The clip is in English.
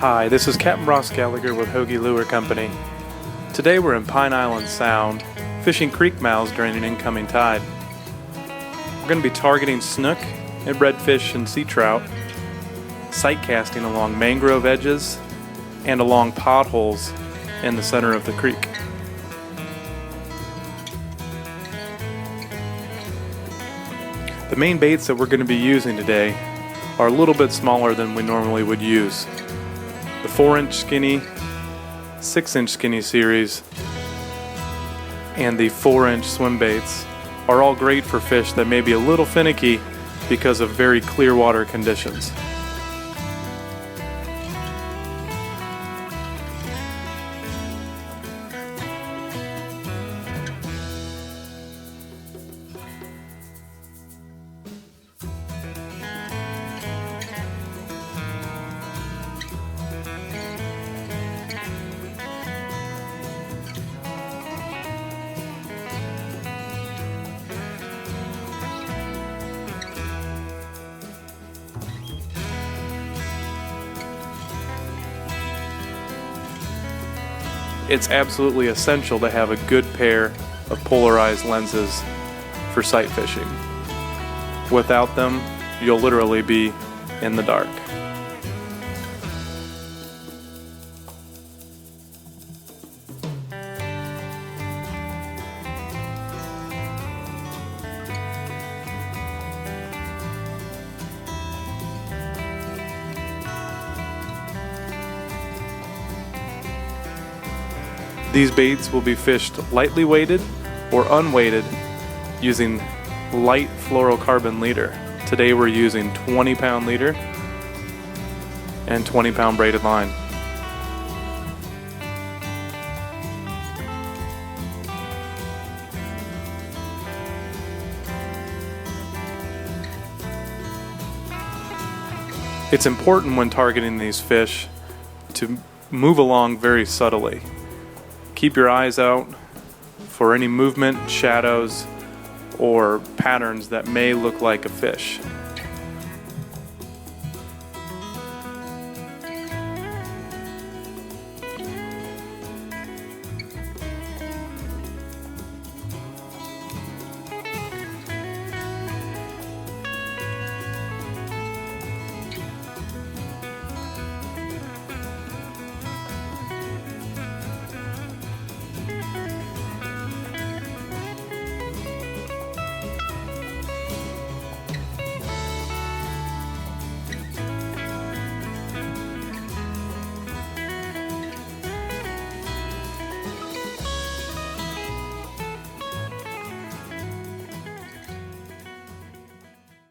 Hi, this is Captain Gallagher with Hobie Lure Company. Today we're in Pine Island Sound, fishing creek mouths during an incoming tide. We're going to be targeting snook and redfish and sea trout, sight casting along mangrove edges and along potholes in the center of the creek. The main baits that we're going to be using today are a little bit smaller than we normally would use. The 4-inch skinny, 6-inch skinny series, and the 4-inch swim baits are all great for fish that may be a little finicky because of very clear water conditions. It's absolutely essential to have a good pair of polarized lenses for sight fishing. Without them, you'll literally be in the dark. These baits will be fished lightly weighted or unweighted using light fluorocarbon leader. Today we're using 20-pound leader and 20-pound braided line. It's important when targeting these fish to move along very subtly. Keep your eyes out for any movement, shadows, or patterns that may look like a fish.